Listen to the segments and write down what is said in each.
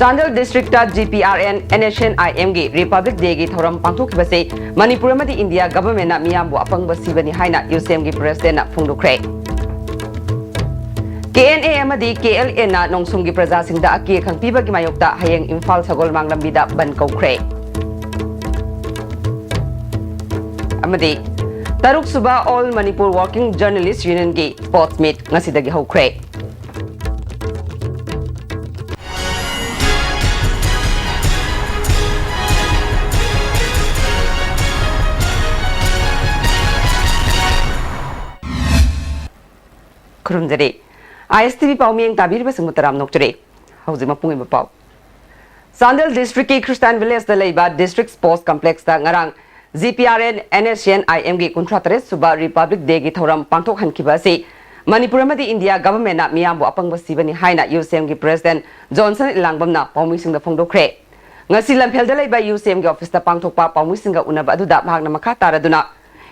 Chandel District GPRN NSNIM gi Republic Day gi thoram pangthokibase Manipur amadi India government na miyambu apangba sibani haina UCM gi president na phongdokre. KNA amadi KLA na nongsum gi praja singda aki khangpiba gi mayokta hayeng Imphal Sagol Manglambida ban kaukre. Amadi Taruk Suba All Manipur Working Journalists Union gi sports meet ngasidagi hokre. Kurumjari ISTV Pauming Tabir Basumutaram Nokjari Hausi Mapung Pau Chandel District ki Christian Village the Laiba District Sports Complex ta ngarang GPRN NSNIM gi Kuntratre Suba Republic Day gi thoram pangthok hankibasi Manipur amadi India government na miyambu apangba sibani haina UCM gi President Johnson Ilangbam na Paumising da phongdokre ngasi lamphel da laiba UCM gi office ta pangthokpa Paumising ga unaba aduda mahakna makha taraduna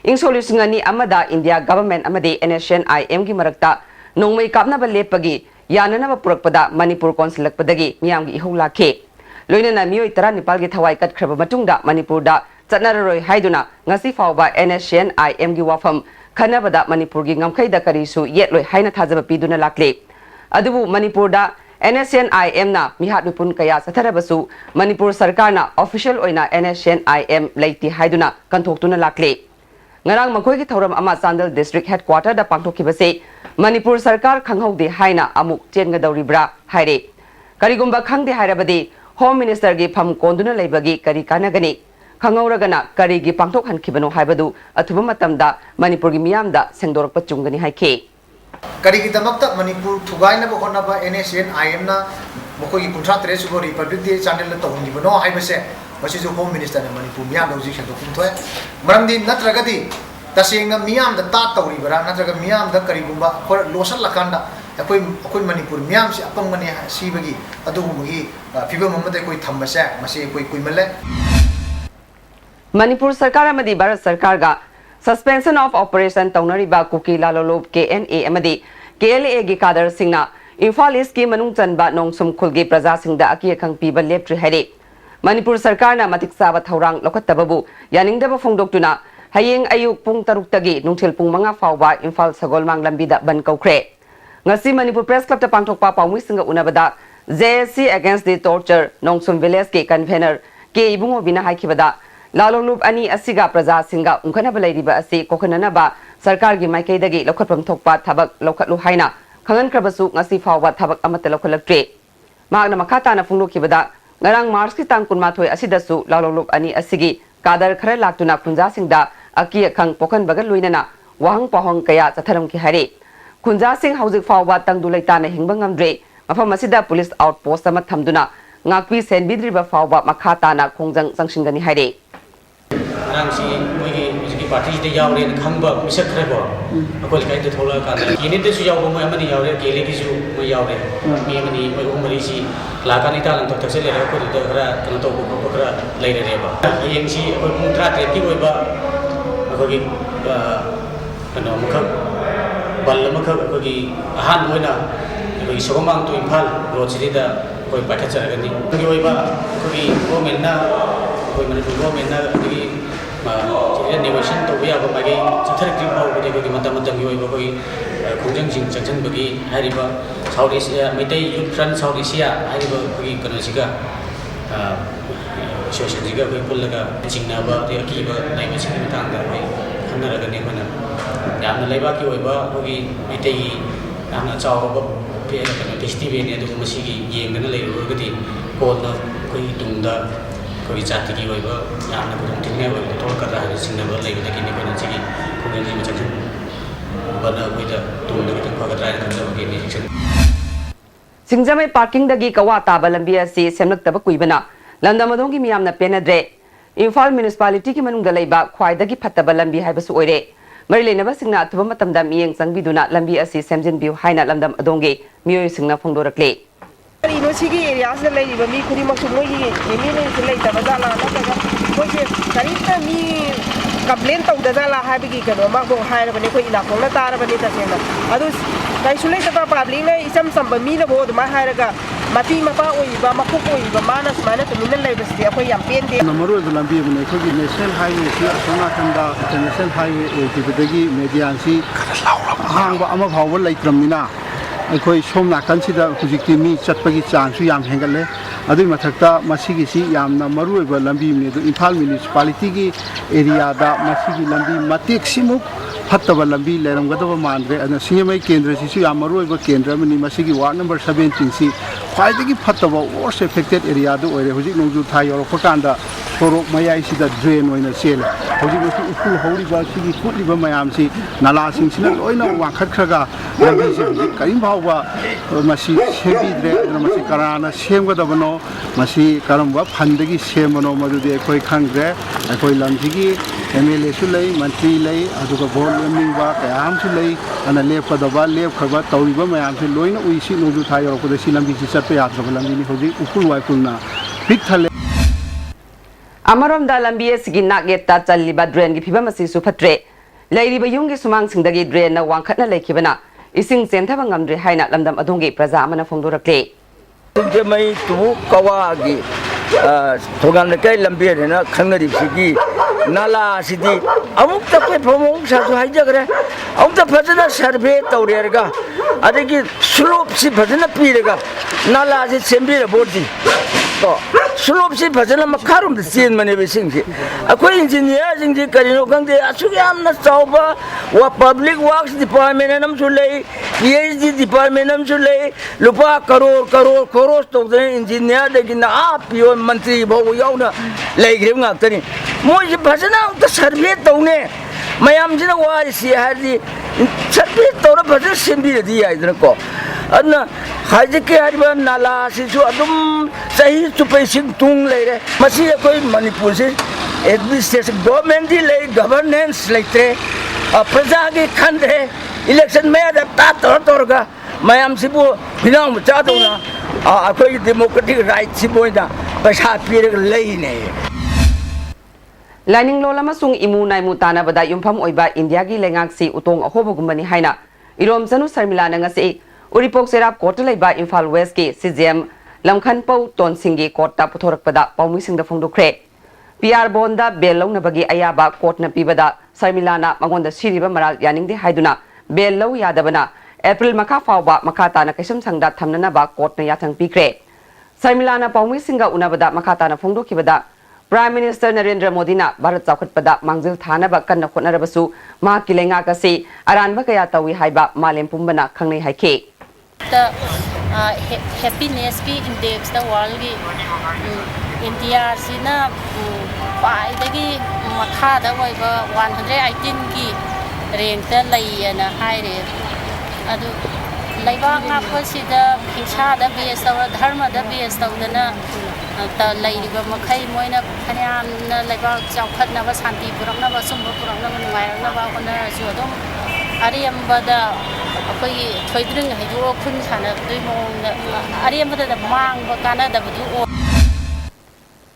Insolution ani amada India government amadi NSNIM gi marakta Nongmai kapna ba lepagi yanana ba purakpada Manipur konsilak padagi miyam gi ihau lakhe loina na miyoi tara Nepal gi thawai kat khraba matungda Manipur da chatnararoi haiduna ngasi fawba NSNIM gi wafam khanabada Manipur gi ngamkhai da karisu yetloi haina thajaba piduna lakle adubu Manipur da NSNIM na mihat mipun kaya satharabasu Manipur sarkar na official oina NSNIM leiti haiduna kanthok tuna lakle ngarang makhoi gi thoram ama Chandel district headquarter da pangthokibase Manipur sarkar khanghaude haina amuk chenga dauribra haire karigumba khangde hairabadi home minister gi pham konduna leibagi kari kanagani khangauragana kari gi pangthok hankibano haibadu athuba matamda Manipur gi miyamda sengdorokpa chungani haike kari gi damakta Manipur thugaina ba khonaba NSNIM na mokoi gi kuntra tre subo Republic Day Chandel la tawni bano haibase masi jo home minister na Manipur miyam logic sha dokum thoe maramdi natragadi tasenga miyam da ta tawri bara natraga miyam da karigumba khor losal lakanda akoi Manipur miyam si apang mane sibagi adugumagi fiba mamada koi thammase masi koi kuimale Manipur sarkar amadi Bharat sarkar ga suspension of operation taunariba kuki lalolob KNA amadi KLA gi kadar singna Imphal East ki manung chanba nongsum khulgi praja singda aki khangpiba leptri haire Manipur sarkar na matik saba thaurang lokatababu yaningdaba phongdoktuna hayeng ayuk pung taruk tagi nungthil pung manga fawba Imphal Sagol Manglambida ban kaukre ngasi Manipur Press Club ta pangthokpa paumui singa unabada JSC against the torture nongsum village ke convener ke ibungo bina haikibada lalolup ani asiga praja singa ungkhana balairiba asi kokhanana ba sarkar gi maikai dagi lokhatpam thokpa thabak lokhatlu haina khangan krabasu ngasi fawba thabak amata lokhalaktre magna makhata na phungdokibada ngarang Mars ki tang kunmathoi asidasu lalolup ani asigi kadar khara laktuna kunja singda aki khang pokhan bagal luinana wahang pahong kaya chatharam ki hari kunja sing haujik fawba tangdu leitana hingba ngamdre mafam asida police outpost ama thamduna ngakpi senbidriba fawba makhata na khongjang sangsingani hari rang si moigi musiki party de yaure khangba misak khrebo akol kai de thola ka kini de su yawo mo amani yaure kele ki su mo yaure mi amani mo umari si la ka ni ta lang to thakse le ko de khara kan to ko khara lai re ba yeng si ko mutra tre ki oi ba ko gi kano mukha bal mukha ko gi ahan hoina ko gi sogomang to Imphal rochiri da ko pa kha chara gani ko gi oi ba ko gi ko menna ko Manipur government na gi negotiation to be able to Sathar Green Power with Matamatang Yoi, Kujang Jing Jackson Bagi, Hariba, South Asia, Metai Youth Front South Asia, Hariba, Kanasiga, Shoshiga, Pulaga, Chinaba, the Akiba, Naimachi Tanga, Hanaraga Nemana, Yam Labaki, Hogi, Metai, Anna Chow, Festivania, the Masigi, Yang and Lay Rugati, Kona, Kuitunda. कोई जाति की वही बात यहाँ ना कुछ ठीक नहीं वही थोड़ा कर रहा है सिंगल लेकिन लेकिन नहीं करना चाहिए कोई नहीं बचा बना कोई तो तुम लोग तो पकड़ रहा है तो लोग ये नहीं सिंगजामे पार्किंग दगी कवा ताबलंबिया से सेमलक तब कोई बना लंदमदों की मियाम न पेनद्रे इम्फाल म्युनिसिपालिटी की मनुंग गलैबा ख्वाइदगी फत्तब लंबी हाइबसु ओइरे मरि लेनबा सिंगना अथुब मतमदा मियेंग संगबिदुना लंबी असि सेमजिन बिउ हाइना लंदम अदोंगे मियोय सिंगना फोंदोरक्ले ino sigi area se lai ba mi khuri mak moi yemi ne se lai ta bazala na ka ko je kari ta mi complain ta uda la ha bi ki ka no ma bo ha ra ba ne ko ila ko na ta ra ba ne ta se na adu kai su lai ta public ne isam sam ba mi na bo ma ha ra ga ꯃꯄꯤ ꯃꯄꯥ ꯑꯣꯏꯔꯤꯕ ꯃꯀꯣꯛ ꯑꯣꯏꯔꯤꯕ ꯃꯥꯅ ꯁꯨꯃꯥꯏꯅ ꯇꯨꯃꯤꯟꯅ ꯂꯩꯕꯁꯤꯗꯤ ꯑꯩꯈꯣꯏ ꯌꯥꯝ ꯄꯦꯟꯗꯦ ꯃꯔꯨꯑꯣꯏꯕ ꯂꯝꯕꯤ ꯑꯃꯅ ꯑꯩꯈꯣꯏꯒꯤ ꯅꯦꯁꯅꯦꯜ ꯍꯥꯏꯋꯦꯁꯤ ꯑꯁꯣꯝ ꯅꯥꯀꯟꯗ ꯏꯟꯇꯔꯅꯦꯁꯅꯦꯜ ꯍꯥꯏꯋꯦ ꯑꯣꯏꯈꯤꯕꯗꯒꯤ ꯃꯦꯗꯤꯌꯥꯟꯁꯤ ꯑꯍꯥꯡꯕ ꯑꯃ ꯐꯥꯎꯕ ꯂꯩꯇ꯭ꯔꯕꯅꯤꯅ ꯑꯩꯈꯣꯏ ꯁꯣꯝ ꯅꯥꯀꯟꯁꯤꯗ ꯍꯧꯖꯤꯛꯇꯤ ꯃꯤ ꯆꯠꯄꯒꯤ ꯆꯥꯡꯁꯨ ꯌꯥꯝ ꯍꯦꯟꯒꯠꯂꯦ ꯑꯗꯨꯒꯤ ꯃꯊꯛꯇ ꯃꯁꯤꯒꯤꯁꯤ ꯌꯥꯝꯅ ꯃꯔꯨꯑꯣꯏꯕ ꯂꯝꯕꯤ ꯑꯃꯅꯤ ꯑꯗꯨ ꯏꯝꯐꯥꯜ ꯃ꯭ꯌꯨꯅꯤꯁꯤꯄꯥꯂꯤꯇꯤꯒꯤ ꯑꯦꯔꯤꯌꯥꯗ ꯃꯁꯤꯒꯤ ꯂꯝꯕꯤ ꯃꯇꯦꯛꯁꯤꯃꯨꯛ ꯐꯠꯇꯕ ꯂꯝꯕꯤ ꯂꯩꯔꯝꯒꯗꯕ ꯃꯥꯟꯗ꯭ꯔꯦ ꯑꯗꯨꯅ ꯁꯤꯡꯖꯃꯩ ꯀꯦꯟꯗ꯭ꯔꯁꯤꯁꯨ ꯌꯥꯝ ꯃꯔꯨꯑꯣꯏꯕ ꯀꯦꯟꯗ꯭ꯔ ꯑꯃꯅꯤ ꯃꯁꯤꯒꯤ ꯋꯥꯔꯗ ꯅꯝꯕꯔ 17ꯁꯤ ꯈ꯭ꯋꯥꯏꯗꯒꯤ ꯐꯠꯇꯕ ꯋꯥꯔꯁ ꯑꯦꯐꯦꯛꯇꯦꯠ ꯑꯦꯔꯤꯌꯥꯗꯨ ꯑꯣꯏꯔꯦ ꯍꯧꯖꯤꯛ ꯅꯣꯡꯖꯨ ꯊꯥ ꯌꯧꯔꯛꯄ ꯀꯥꯟꯗ ꯁꯣꯔꯣꯛ ꯃꯌꯥꯏꯁꯤꯗ ꯗ꯭ꯔꯦꯟ ꯑꯣꯏꯅ ꯆꯦꯜꯂꯦ ꯍꯧꯖꯤꯛ ꯃꯁꯤ ꯎꯐꯨꯜ ꯍꯧꯔꯤꯕ ꯁꯤꯒꯤ ꯀꯨꯠꯂꯤꯕ ꯃꯌꯥꯝꯁꯤ ꯅꯂꯥꯁꯤꯡꯁꯤꯅ ꯂꯣꯏꯅ ꯋꯥꯡꯈꯠꯈ꯭ꯔꯒ ꯂꯝꯕꯤꯁꯤ ꯍꯧꯖꯤꯛ ꯀꯔꯤꯝ ꯐꯥꯎꯕ ꯃꯁꯤ ꯁꯦꯝꯕꯤꯗ꯭ꯔꯦ ꯑꯗꯨꯅ ꯃꯁꯤ ꯀꯅꯥꯅ ꯁꯦꯝꯒꯗꯕꯅꯣ ꯃꯁꯤ ꯀꯔꯝꯕ ꯐꯟꯗꯒꯤ ꯁꯦꯝꯕꯅꯣ ꯃꯗꯨꯗꯤ ꯑꯩꯈꯣꯏ ꯈꯪꯗ꯭ꯔꯦ ꯑꯩꯈꯣꯏ ꯂꯝꯁꯤꯒꯤ MLAꯁꯨ ꯂꯩ ꯃꯟꯇ꯭ꯔꯤ ꯂꯩ ꯑꯗꯨꯒ ꯚꯣꯠ ꯂꯦꯝꯅꯤꯡꯕ ꯀꯌꯥ ꯑꯃꯁꯨ ꯂꯩ ꯑꯗꯨꯅ ꯂꯦꯞꯀꯗꯕ ꯂꯦꯞꯈ꯭ꯔꯕ ꯇꯧꯔꯤꯕ ꯃꯌꯥꯝꯁꯤ ꯂꯣꯏꯅ ꯎꯏ ꯁꯤ ꯅꯣꯡꯖꯨ ꯊꯥ ꯌꯧꯔꯛꯄꯗ ꯁꯤ ꯂꯝꯕꯤꯁꯤ ꯆꯠꯄ ꯌꯥꯗ꯭ꯔꯕ ꯂꯝꯕꯤꯅꯤ ꯍꯧꯖꯤꯛ ꯎꯐꯨꯜ ꯋꯥꯏꯐꯨꯜꯅ ꯄꯤꯛ ꯊꯜꯂꯦ ꯑꯃꯔꯣꯝꯗ ꯂꯝꯕꯤ ꯑꯁꯤꯒꯤ ꯅꯥꯛꯌꯦꯠꯇ ꯆꯜꯂꯤꯕ ꯗ꯭ꯔꯦꯟꯒꯤ ꯐꯤꯕꯝ ꯑꯁꯤꯁꯨ ꯐꯠꯇ꯭ꯔꯦ ꯂꯩꯔꯤꯕ ꯌꯨꯝꯒꯤ ꯁꯨꯃꯥꯡꯁꯤꯡꯗꯒꯤ ꯗ꯭ꯔꯦꯟꯅ ꯋꯥꯡꯈꯠꯅ ꯂꯩꯈꯤꯕꯅ ꯏꯁꯤꯡ ꯆꯦꯟꯊꯕ ꯉꯝꯗ꯭ꯔꯦ ꯍꯥꯏꯅ ꯂꯝꯗꯝ ꯑꯗꯣꯝꯒꯤ प्रजा ꯑꯃꯅ ꯐꯣꯡꯗꯣꯔꯛꯂꯦ ꯁꯤꯡꯖꯃꯩ ꯇꯨ ꯀꯋꯥꯒꯤ ꯊꯣꯡꯒꯥꯜ ꯂꯩꯀꯥꯏ ꯂꯝꯕꯤ ꯍꯥꯏꯅ ꯈꯪꯅꯔꯤꯕꯁꯤꯒꯤ ꯅꯥꯂꯥ ꯑꯁꯤꯗꯤ ꯑꯃꯨꯛꯇ ꯑꯩꯈꯣꯏ ꯐꯃꯣꯡꯁꯥꯁꯨ ꯍꯥꯏꯖꯈ꯭ꯔꯦ ꯑꯃꯨꯛꯇ ꯐꯖꯅ ꯁꯔꯚꯦ ꯇꯧꯔꯦꯔꯒ ꯑꯗꯒꯤ ꯁ꯭ꯂꯣꯞꯁꯤ ꯐꯖꯅ ꯄꯤꯔꯒ ꯅꯥꯂꯥꯁꯤ ꯁꯦꯝꯕꯤꯔꯕꯣꯗꯤ ꯁ꯭ꯂꯣꯞꯁꯤ ꯐꯖꯅ ꯃꯈꯥꯔꯣꯝꯗ ꯆꯦꯟꯕꯅꯦꯕ ꯏꯁꯤꯡꯁꯤ ꯑꯩꯈꯣꯏ ꯏꯟꯖꯤꯅꯤꯌꯔꯁꯤꯡꯁꯤ ꯀꯔꯤꯅꯣ ꯈꯪꯗꯦ ꯑꯁꯨꯛ ꯌꯥꯝꯅ ꯆꯥꯎꯕ ꯄꯕ꯭ꯂꯤꯛ ꯋꯥꯔꯛꯁ ꯗꯤꯄꯥꯔꯠꯃꯦꯟ ꯑꯃꯁꯨ ꯂꯩ PhD ꯗꯤꯄꯥꯔꯠꯃꯦꯟ ꯑꯃꯁꯨ ꯂꯩ ꯂꯨꯄꯥ ꯀꯔꯣꯔ ꯈꯣꯔꯣꯁ ꯇꯧꯗꯅ ꯏꯟꯖꯤꯅꯤꯌꯔꯗꯒꯤꯅ ꯄꯤꯌꯣꯟ ꯃꯟꯇ꯭ꯔꯤ ꯐꯥꯎꯕ ꯌꯥꯎꯅ ꯂꯩꯈ꯭ꯔꯤꯕ ꯉꯥꯛꯇꯅꯤ ꯃꯣꯏꯁꯤ ꯐꯖꯅ ꯑꯝꯇ ꯁꯔꯚꯦ ꯇꯧꯅꯦ ꯃꯌꯥꯝꯁꯤꯅ ꯋꯥꯔꯤꯁꯤ ꯍꯥꯏꯔꯗꯤ ꯁꯔꯚꯦ ꯇꯧꯔ ꯐꯖꯅ ꯁꯦꯝꯕꯤꯔꯗꯤ ꯌꯥꯏꯗꯅꯀꯣ ꯑꯗꯨꯅ ꯍꯧꯖꯤꯛꯀꯤ ꯍꯥꯏꯔꯤꯕ ꯅꯥꯂꯥ ꯑꯁꯤꯁꯨ ꯑꯗꯨꯝ ꯆꯍꯤ ꯆꯨꯞꯄ ꯏꯁꯤꯡ ꯇꯨꯡ ꯂꯩꯔꯦ ꯃꯁꯤ ꯑꯩꯈꯣꯏ ꯃꯅꯤꯄꯨꯔꯁꯤ ꯑꯦꯗꯃꯤꯅꯤꯁꯇ꯭ꯔꯦꯁꯟ ꯒꯣꯚꯔꯟꯃꯦꯟꯇꯤ ꯂꯩ ꯒꯚꯔꯅꯦꯟꯁ ꯂꯩꯇ꯭ꯔꯦ प्रजागी खंड्रे इलेक्शन में तौरगा मैमसीबू हिनाम चादौना अखोई डेमोक्रेटिक राइट सिबोइना पैसा पीरग लेने लाइनिंग लोल अमसुंग इमु नाइमु तानाबदा युमफम ओइबा इंडिया की लेंगाक्सी उतोंग अहोबगुमबनी हाइना इरोम जनु शर्मिला नंगसी उरिपोक सेराप कोर्ट लेबा इम्फाल वेस्ट की CGM लमखनपौ तोनसिंगी कोर्टा पुथोरकपदा पाउमिसिंगदा फोंदोख्रे PR bonda bel लौनबगी अयाबा कोर्टना पीबदा शर्मिलाना मंगोंदा सिरिबा मराल यानिंगदे हाइदुना बेल लौ यादबना एप्रिल मखा फावबा मखाताना कैसम संगदा थमननाबा कोर्टना याथंग पीख्रे शर्मिलाना पाउमिसिंगा उनाबदा मखाताना फोंदोखिबदा प्राइम मिनिस्टर नरेंद्र मोदी ना भारत चौखटपदा मांगजिल थानाबा कन्ना खोटनरबसु माकी लेंगाकसी अरानबा कया तवी हाइबा मालेम पुंबना खंगनै हाइखे हैप्पीनेस की इंडेक्स द वर्ल्ड की इंडिया सिना पाइदगी मखादा ओइबा 118 की रैंक द लैयना हाइरे अदु लैबा ngapasida हिंसादा बेस तौर धर्मदा बेस तौदना लैरिबा मखै मोइना खन्यामना लैबा चौखटनबा शांति पुरकनबा सुंबा पुरकनबा नुवायरनबा होनरसु अदुम अरियम्बदा अखोई थोइद्रिंग हैदो खुन साना दुइ मोंगदा अरियम्बदा मांगबा कानादबदु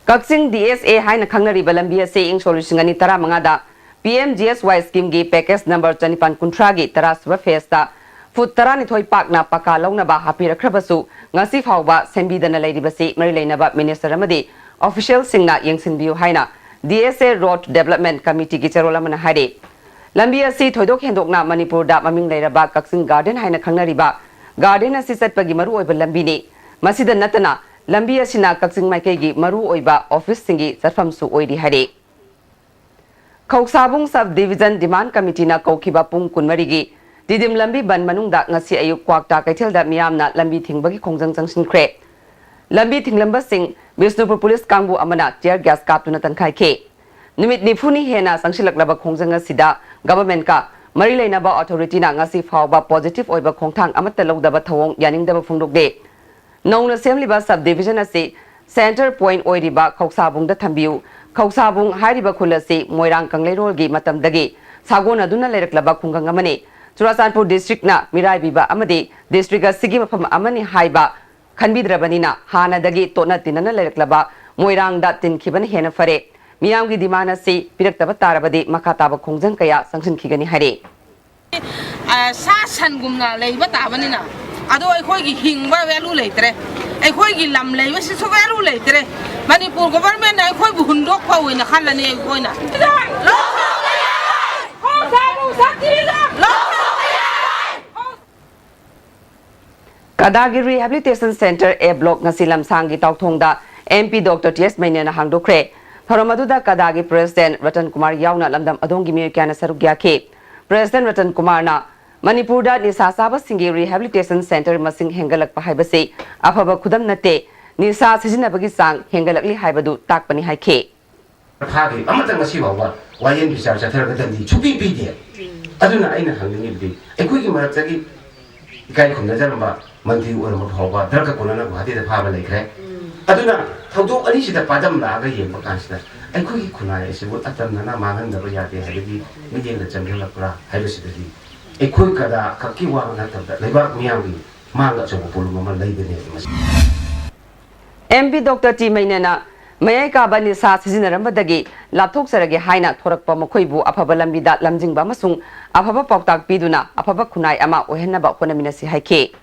कक्सिंग DSA हाइना खंगनरिबा लंबी असे इंग सोल्यूशन 15 PMGSY स्कीम की पैकेज नंबर 95 की 30 फेस्ता फुट 12 पाकना पका लौनबा हापिरख्रबसु ngasi फावबा सेंबीदना लैरिबसी मरि लैनबा मिनिस्टर अमदी ऑफिशियल सिंगना यंगसिनबियु हाइना DSA रोड डेवलपमेंट कमिटी की चरोलमना हाइरे लंबी असी थोइदोक हेंदोकना मणिपुरदा ममिंग लैरबा कक्सिंग गार्डन हाइना खंगनरिबा गार्डन असी चटपगी मरु ओइबा लंबीनी मसिदा नतना लंबी असिना कक्सिंग माइकेगी मरु ओइबा office सिंगी चरफमसु ओइरी हाइरे खौसाबुंग sub division demand committee ना कौखिबा पुंग कुनमरीगी दिदिम लंबी बन मनुंगदा ngasi ayuk kwakta kaithelda miyamna lambi thingbagi khongjang changsinkhre lambi thinglambasing Bisnupur police kangbu amana tear gas kaptuna tangkhaikhe numit nifuni hena sangsilaklaba khongjang asida government ka mari leinaba authority na ngasi fawba positive oiba khongthang amatta lawdaba thawong yaningdaba phungdokde नौना सेमलिबा sub division असे centre point ओइरिबा खौसाबुंगदा थंबियु खौसाबुंग हारिबा खुलसी Moirang कंगलेरोलगी मतमदगी सागोन अदुना लेरकलबा खुंगंग अमने Churachandpur district ना मिराइबिबा अमदे district असिगी मफम अमनि हाइबा खनबिद्रबनिना हानादगी तोना तिनना लेरकलबा मोइरांगदा तिनखिबन हेना फरे मियामगी demand असे पिरक्तबा तारबदे मखाताबा खोंजंग कया संगसिनखिगनि हारे सा सनगुमना लेबा ताबनिना अदो अखोगी हिंगबा वैल्यू लेतरे ꯑꯩꯈꯣꯏꯒꯤ ꯂꯝ ꯂꯩꯕꯁꯤ ꯁꯨꯛꯂꯩ ꯂꯩꯇ꯭ꯔꯦ ꯃꯅꯤꯄꯨꯔ ꯒꯣꯕꯔꯃꯦꯟꯅ ꯑꯩꯈꯣꯏꯕꯨ ꯍꯨꯟꯗꯣꯛꯄ ꯑꯣꯏꯅ ꯈꯜꯂꯅꯤ ꯑꯩꯈꯣꯏꯅ Kadagi Rehabilitation Center A Block ngasi lamsangi tauthongda MP Dr. T.S. Mainena hangdokre thoromaduda Kadagi President Ratan Kumar yauna lamdam adongi miyokana sarugya ke President Ratan Kumar na Manipurda nisa saba singi Rehabilitation Center masing hengalak pahaibase afaba khudam nate nisa sijinabagi sang hengalakli haibadu takpani haike Thagi amatang ngasi bawa wayen bicar chathar gadani chupi pide aduna aina hangni bi ekoi ki maratagi ikai khumna jaramba Mandi or Motoba, Draka Kunana, who had the power like that. Aduna, Toto Alishita Padam Laga Yem Bakasta. And Kuki Kuna is what Atamana Magan the Royati had the median the Jamila Pra, Hibicity. A Kuikada, Kakiwa, Leva Miami, Manga Chopuluma, Lady Names. MP Dr. T. Mainena, Mayaka Banisa Sizinarambadagi, Latok Saragi Haina, Torak Pomokoibu, Apabalambida, Lamjing Bamasung, Apapa Poktak Biduna, Apapa Kunai Ama, Ohenaba, Honaminasi Haike.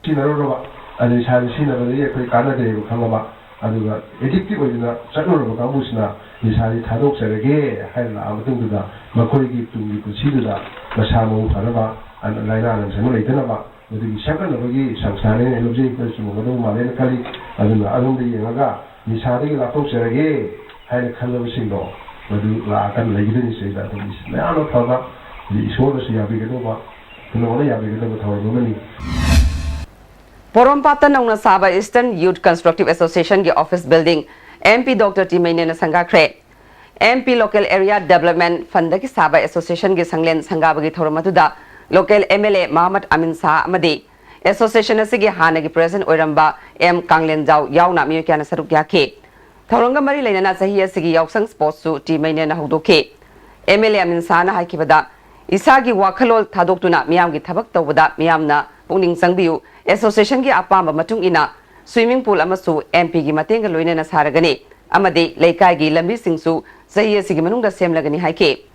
Sinarova, and is having seen a very quick Canada, Kalama, and addictive in the Saturn of Gambusna, is having Tadox and again, Hela, Amatunga, Makori to consider that Masamo, Tarava, and Laina and Samulatanava, with the second of the Samsani and Objectors to Modo Malenkali, and the Alumni Yaga, is having Latos and again, had a color single, but the Lakan Lady say that is now Tava, the Isodas Yabiganova, Pinola Yabiganova, our woman. Porompata Nongna Saba Eastern Youth Constructive Association ki office building MP Dr. T. Mainena Sangakre MP Local Area Development Fund ki Saba Association ki Sanglen Sangabagi Thoromatuda Local MLA Muhammad Amin Sa Amadi Association asigi hana ki President Oiramba M Kanglen Jau Yauna Miyokana Sarukya ke Thoronga Mari Lainana Sahi asigi Yausang Sports su T. Mainena Hudoke MLA Amin Sa na haikibada Isagi Wakalol Tadoktuna Miyam ki Tabak Tawada Miyamna Puning Sangbiu Association ki apamba matung ina swimming pool amasu MP ki matenga loinena saragani amade leikai gi lambi singsu sahiya sigi manungda semlagani haike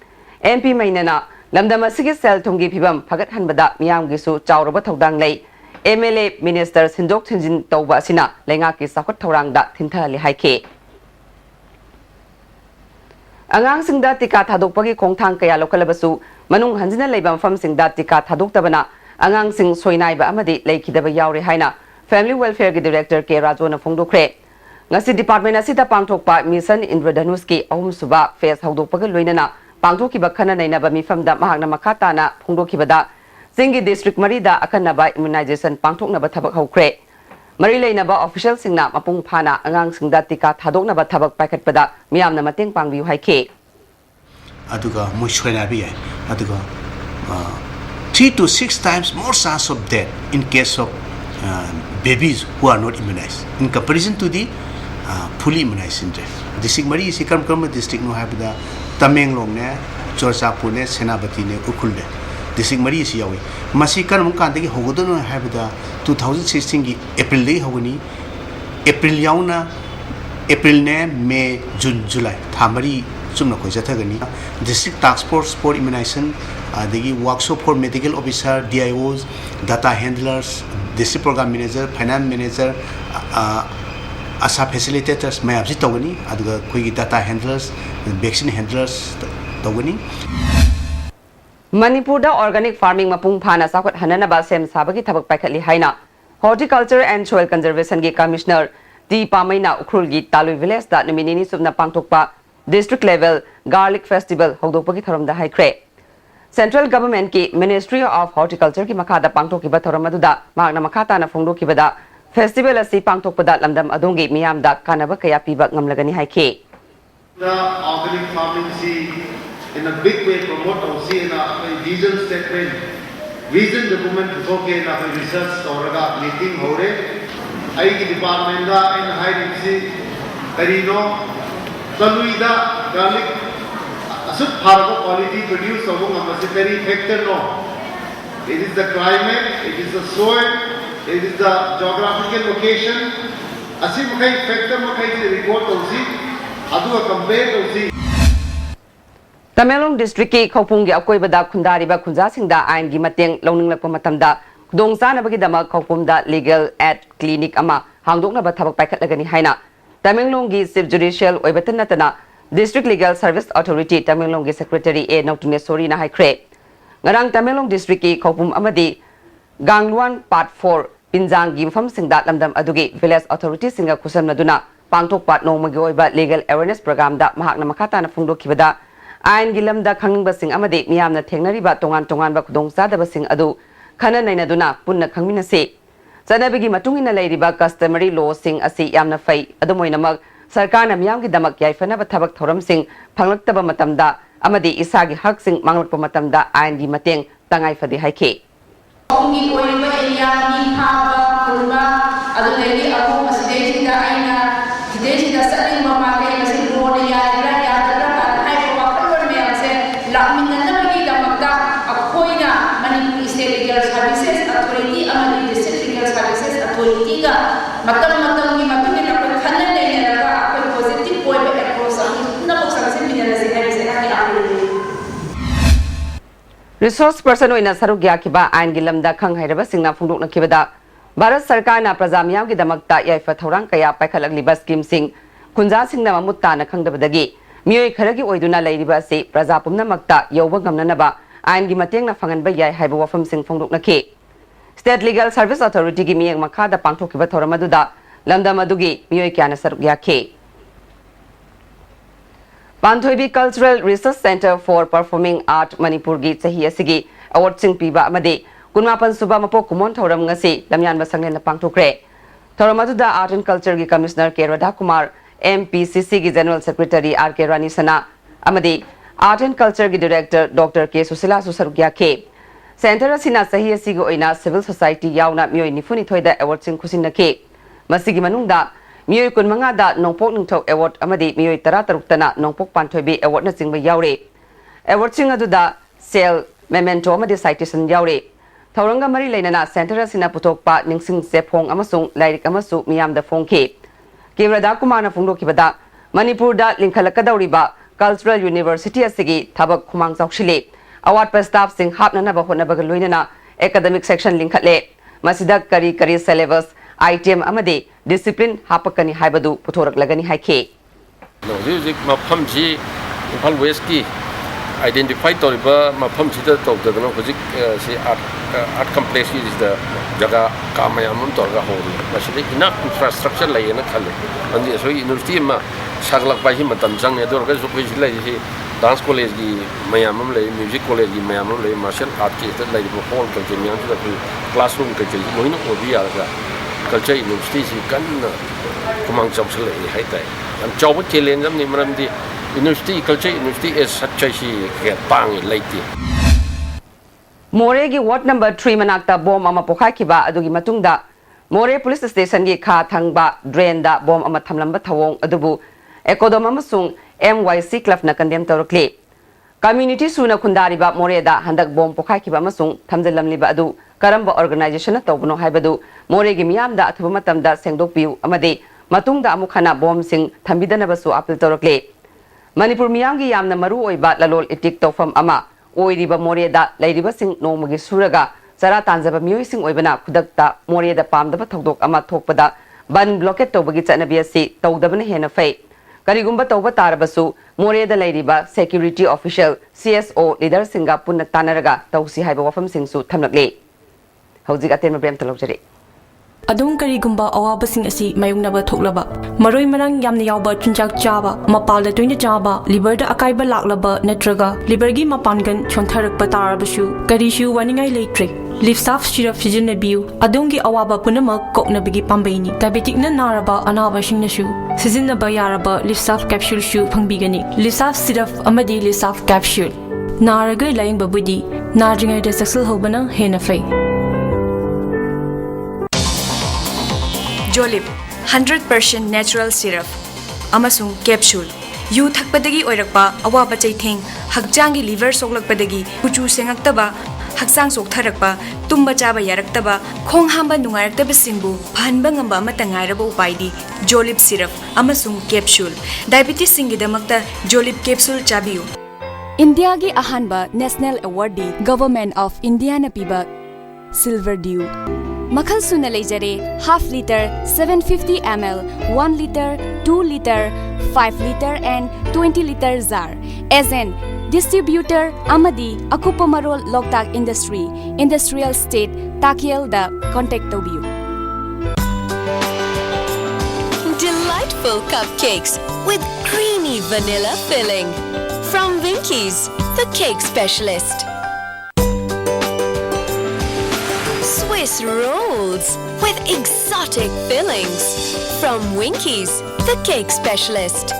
MP mainana lamdam asigi sel thongi phibam phagat hanbada miyam gi su chawraba thodang lei MLA Minister Sindok Thinjin tawba asina lenga ki sakhot thorangda thintha le haike Angang singda tika thadokpagi khongthang kaya lokalabasu manung hanjina leibam fam singda tika thadoktabana Angang sing soinai ba amadi leikidaba yauri haina Family Welfare ki Director K. Rajona Fongdokre ngasi department asida pangthokpa Mission Indradhanus ki ahum suba phase hawdokpaga loinana pangthokiba khana nainaba mifamda mahakna makhatana phongdokibada singi district marida akanaba immunization pangthoknaba thabak hawkre mari leinaba official singna mapung phana angang singda tika thadoknaba thabak paikhatpada miyamna mateng pangbiu haike aduga moisoina bi aduga 3 to 6 times more chance of death in case of babies who are not immunized in comparison to the fully immunized children. District Mari is a district no have the Tamenglong, Chorsapu, Senabati, Ukul. District Mari is Yawi. Masikan Mukandi Hogodon have the 2016 April Day Hogani, April Yauna, April May, June, July. Tamari Sumnako Zatagani, District Task Force for Immunization. The workshop for medical officer, DIOs, data handlers, district program manager, finance manager, ASA facilitators, may have Tawani, Aduga data handlers, vaccine handlers, Tawani. Manipurda organic farming mapung phana sakot hananaba sem sabagi thabak paikhatli haina Horticulture and Soil Conservation gi Commissioner T. Pamaina Ukrul gi Talui Village da nominini subna pangthokpa district level garlic festival hawdokpagi tharamda haikre Central Government ki Ministry of Horticulture ki makada pangthokiba thoramaduda magna makhata na phongdokibada festival asi pangthokpada lamdam adongi miyamda kanaba kaya piba ngamlagani haike The organic farming see in a big way promote or see in a vision statement vision document okay na research toraga meeting hore ai ki department da in high see karino taluida garlic asut harbo quality produce among a very factor no it is the climate it is the soil it is the geographical location asi makai factor makai report also adu compare also Tamelong district ki Khawpung gi akoibada khundariba khunjasingda ain gi mateng lawninglakpa matamda khudongchana bagi dama Khawpumda legal aid clinic ama हांदोकनबा थबक पाइखटलगनी हाइना तमिलनाडुगी chief judicial ओइबतन नतना district legal service authority तमिलनाडुगी secretary A Nautuneshwari ना हाइख्रे ngarang Tamenglong district ki khopum amadi Gangluan part 4 pinjang gi mfam singda lamdam adugi village authority singa khusam naduna pangthok pat nongmagi oiba legal awareness program da mahakna makhata na phungdo khibada ain gi lamda khangba sing amadi miyamna thengnari ba tongan tongan ba khudong sada ba sing adu khana naina duna punna khangmina se sanabigi matungina leiriba customary law sing asi yamna fai adumoinamak sarkar na miyam gi damak yaifana ba thabak thoram sing phanglaktaba matamda amadi isagi hak sing manglakpa matamda ain gi mateng tangai fadi haike ongi oiba area ni phaba kurba adu legi abu masjid da aina jide da saling mama kai masin road ya ila ya da ka hai ko apalor me ase lamin na bagi da makta akoina Manipur State Legal Services Authority amadi District Legal Services Authority ga matam gi matum ni ko khanna nei na ka ko positive oiba approach na ko sanse minana se hai se ha Resource person oina sarugya kiba ain gilamda khang hairaba singna phungdok nakibada Bharat Sarkar na praja miyam gi damakta yaifa thorang kaya paikhalagli scheme sing kunja singna mamutta na khangdabadagi miyoi kharagi oiduna leiriba se praja pumna makta yoba gamnanaba ain gi mateng na phanganba yai haiba wafam sing phungdok nakhe State Legal Service Authority gi miyeng makha da pangthokiba thoramaduda lamdam adugi miyoi kyana sarugya khe Panthoibi Cultural Research Center for Performing Art Manipur gi chahi asigi award sing piba amade kunmapan suba mapok kumon thoram ngasi lamyan basanglen na pangthokre thoramadu Art and Culture gi Commissioner K Radha Kumar MPCC gi General Secretary RK Rani Sana amade Art and Culture gi Director Dr K Susila Susarugya ke Center asina chahi asigi oina Civil Society yauna mioi nifuni thoida award sing khusin na ke masigi manungda Miyoi kun manga da nongpok ningthok award amadi miyoi tara taruktana nongpok panthoibi award na singba yaure award sing adu da sel memento amadi citation yaure thoranga mari leinana center asina puthokpa ningsing sephong amasung lairik amasu miyam da phongki Kevrada Kumana phungdokibada Manipur da linkhalakadauriba Cultural University asigi thabak khumang chaukhile award pa staff sing hapnana ba hona baga loinana academic section linkhatle masida kari syllabus item amade discipline hapakani haibadu putorak lagani haike Music mafam ji Impal West ki identify toriba mafam ji da tok da no music si art complex is the jaga kamayam torga hori masile ina infrastructure lai na khale andi so university ma saglak ba hi matam jang ne dor ga so phi lai hi dance college gi mayam lai music college gi mayam lai martial art ki da lai bo hall ka jemian da classroom ka ji mo no obi ya ga culture university si kan kumang chawsle hai tai am chaw challenge am ni maram di university culture university is such a shi ke pang laiti More gi ward number 3 manakta bom ama pokha kiba adugi matungda More police station gi kha thangba drain da bom ama thamlamba thawong adubu ekodom amasung MYC club na kandem torokle community suna khundariba More da handak bom pokha kiba amasung thamjalamliba adu karamba organization na tawbno haibadu More gi miyam da athuba matamda sengdokpiu amade matungda amukhana bom sing thambidana basu apil torokle Manipur miyam gi yamna maru oiba lalol itik tofam ama oiriba More da leiriba sing nomagi suraga sara tanjaba miyoi sing oibana khudakta More da pamdaba thokdok ama thokpada ban blockade tawbagi chanabi asi tawdabana hena fai karigumba tawba tarabasu More da leiriba security official CSO leader singa punna tanaraga tawsi haiba wafam singsu thamlakle Hojik aten mabrem talokjare Adung karigumba awabasing asi mayungnaba thoklaba maroi marang yamna yawba chunjak chaba mapalda toina chaba liver da akaiba laklaba natraga liver gi mapangan chontharak patarabasu karishu waningai leitre lift staff shiraf sijin biu adungi awaba punama koknabigi pambaini diabetic na naraba anaba singnasu sijin na bayaraba lift staff capsule shu phangbigani lift staff siraf amadi lift staff capsule naraga laing babudi narjingai da saksal hobana hena fai Jolib 100% natural syrup amasung capsule yu thakpadagi oirakpa awaba chaitheng hakjangi liver soklakpadagi kuchu sengaktaba haksang soktharakpa tumba chaba yaraktaba khong hamba nungaraktaba singbu phanba ngamba amata ngairaba upaidi Jolib syrup amasung capsule diabetes singidamakta Jolib capsule chabiu India gi ahanba national award di government of India na piba silver dew मखल सुन लेजरे half litre 750 ml 1 litre 2 litre 5 litre and 20 litre jar as an distributor amadi akupa marol loktak industry industrial state takiel da contact tobiu. Delightful cupcakes with creamy vanilla filling from Winkies, the cake specialist. Swiss rolls with exotic fillings from Winkies, the cake specialist.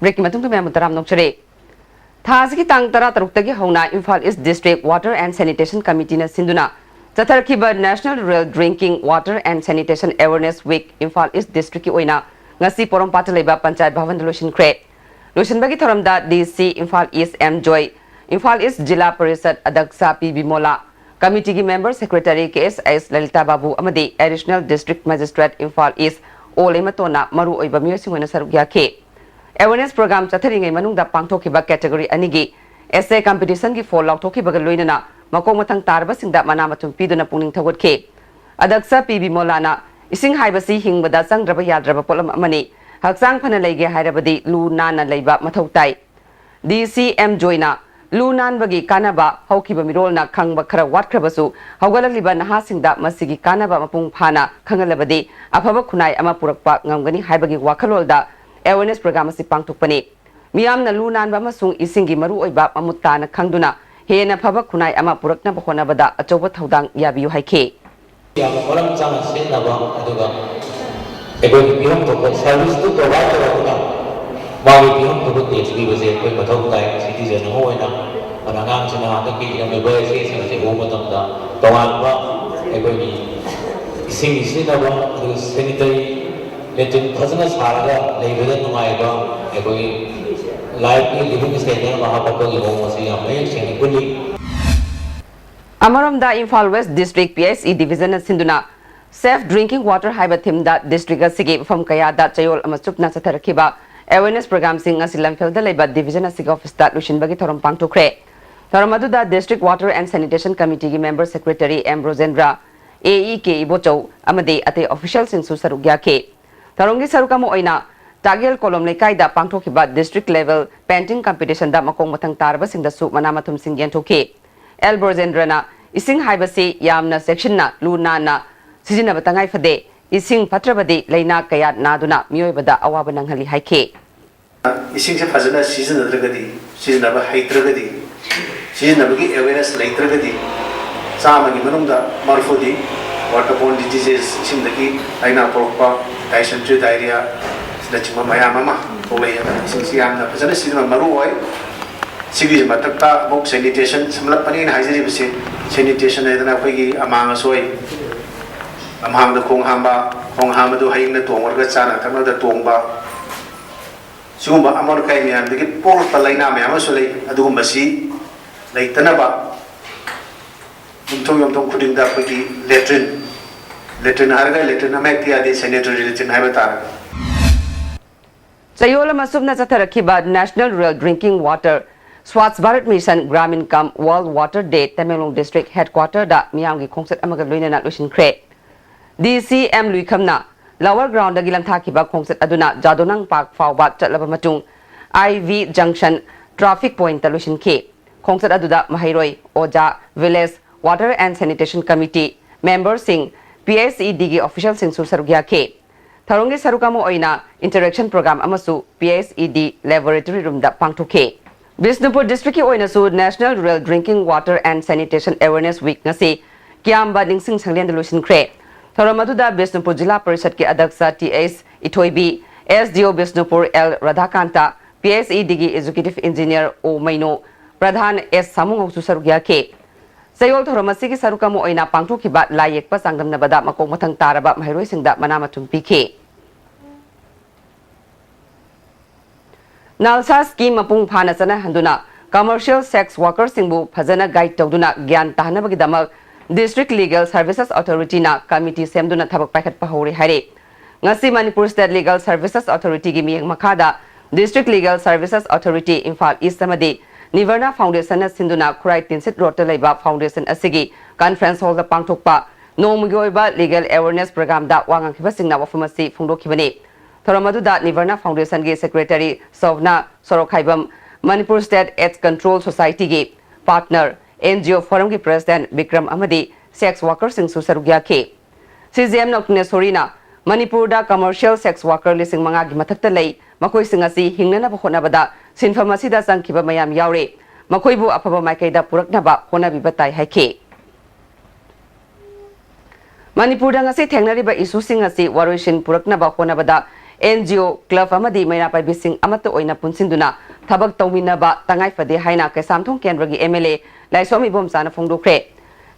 Breaking matung tu memang teram nokcere. Thas ki tang tara taruk tagi hauna Imphal East District Water and Sanitation Committee na sinduna. Chathar ki ba National Rural Drinking Water and Sanitation Awareness Week Imphal East District ki oina ngasi porom pataleba Panchayat Bhavan Lotion Kre. Lotion bagi thoram da DC Imphal East M Joy Imphal East Jila Parishad Adaksa P Bimola Committee ki Member Secretary KSS Lalita Babu amadi Additional District Magistrate Imphal East Ole Matona Maru oiba miyosing wena sarugya ke. Awareness program chatharingai manungda pangthokiba category anigi essay competition gi fall out thokiba ga loinana makong mathang tarba singda mana matum piduna puning thawatke adaksa PB Molana ising haibasi hingbada sangraba yadraba polam amani haksang phana leige hairabadi lu nana leiba mathautai DCM joina lu nan bagi kanaba haukiba mirolna khangba khara watkhrabasu haugalaliba naha singda masigi kanaba mapung phana khangalabadi afaba khunai ama purakpa ngamgani haibagi wakhalolda awareness program asi pangthokpani miyam na lunan ba masung isingi maru oiba amutta na khangduna hena phaba khunai ama purakna bkhona bada achoba thodang yabiu haike ya malam chang se na ba aduga ego biham to service to provide karuna ba biham to THB base koi mathau kai citizen ho na anang chana ta ki ya me ba se se ho matam da tawal ba ego ni isingi se na ba sanitary लेकिन फसना सारा label नुमाइबा एकोई life की living standard महापको की वो मसी हमें शेनिकुली Amaramda Imphal West District PSE Division Sinduna Safe Drinking Water Haiba Thim da District Asigi from Kaya da Chayol Amasupna Satharakiba Awareness Program Sing Asilam Felda Leba Division Asig Office da Lushin Bagi Thoram Pangtokre Thoramadu da District Water and Sanitation Committee Member Secretary Ambrosendra AEK Ibocho Amade Ate Official Sing Susarugya Ke Tarongi Sarukamo Oina, Tagiel Kolom Lekaida Pangtokiba District Level Painting Competition da Makong Matang Tarbas in the Soup Manamatum Singyan Toke. Elborzendrana, Ising Haibasi, Yamna Section na, Lunana, Sijina Batangai Fade, Ising Patrabadi, Laina Kayat Naduna, Mioibada Awabanang Hali Haike. Ising Fazana season of Dragadi, season of High Dragadi, season of awareness like Dragadi, Samagi Manunda, Marfodi, waterborne diseases, Sindaki, Aina Porpa. Dysentery, diarrhea, Lachima Mayama, Olay, Sinsiam, the President Maruoi, Sigi Mataka, book sanitation, Samlapani, Hazari, sanitation, and Apagi, among us, among the Konghamba, Konghamadu, Haina, Tonga, another Tomba, Sumba, Amorkai, and the Port Palina, Mamasole, Adumasi, like Tanaba, Untoyom Tonkuting Dapaki, Letrin. Latin Harga, Latin America, the sanitary religion Habatar. Sayola Masubna Satarakiba National Rural Drinking Water Swats Bharat Mission Gramin Kam World Water Day Tamelong District Headquarter da Miyangi Kongset Amagaluina na Lushin Kre. DCM Luikamna Lower Ground da Gilam Thakiba Kongset Aduna Jadonang Park Fawbat Chatlaba Matung IV Junction Traffic Point Lushin Ke. Kongset Aduda Mahairoi Oja Village Water and Sanitation Committee Member Singh PSED official sing Sarugya Ke. Tarongi Sarukamo Oina Interaction Program Amasu PSED Laboratory Room da Pangtoke. Bisnupur District Oina Su National Rural Drinking Water and Sanitation Awareness Week Nasi Kiamba Dingsing Sanglian Delusion Kre. Taramadu da Bisnupur Jila Parishad Ke Adaksa TS Itoibi SDO Bisnupur L Radhakanta PSED Executive Engineer O Maino Pradhan S Samung Sarugya Ke. Sayol Thoromasi Sarukamo Oina Pangtu Kibat Layek Pasangam Nabada Makong Matang Taraba Mahiro Singda Manamatum PK. Nalsa scheme Mapung Panasana Handuna, commercial sex workers Singbu, Pazana Guide Toduna, Gyan Tahanabagidama, District Legal Services Authority na Committee Semduna Tabak Packet Pahori Hare. Ngasi Manipur State Legal Services Authority Gimi Makada, District Legal Services Authority Infal East Samadi, Nivarna Foundation Sinduna Kurai Tinsit Rotaleba Foundation Asigi, Conference Hall the Pangtokpa, No Mugoiba Legal Awareness Program that Wangang Kibasing Nawafamasi Fundo Kibane. Thoramadu that Nivarna Foundation Ge Secretary Sovna Sorokhaibam, Manipur State AIDS Control Society Ge Partner, NGO Forum Ge President Bikram Amadi, Sex Workers in Susarugya Ke. CZM Nokne Sorina, Manipur da Commercial Sex Worker Lising Mangagi Matakta Lay, Makoi Singasi, Hingnana Honabada, Sinfamasi da Sankiba Mayam Yaure, Makoibu Apaba Maikeda Puraknaba, Honabibatai Hake. Manipur da ngasi Tengnariba isu singasi, Warishin Puraknaba Honabada, NGO Club Amadi Mayna Pai Bising Amato Oina Punsinduna, Tabak Tawinaba, Tangai Fade Haina, Kasamtung Kenragi MLA, Laisomi Bomsana Fongdokre.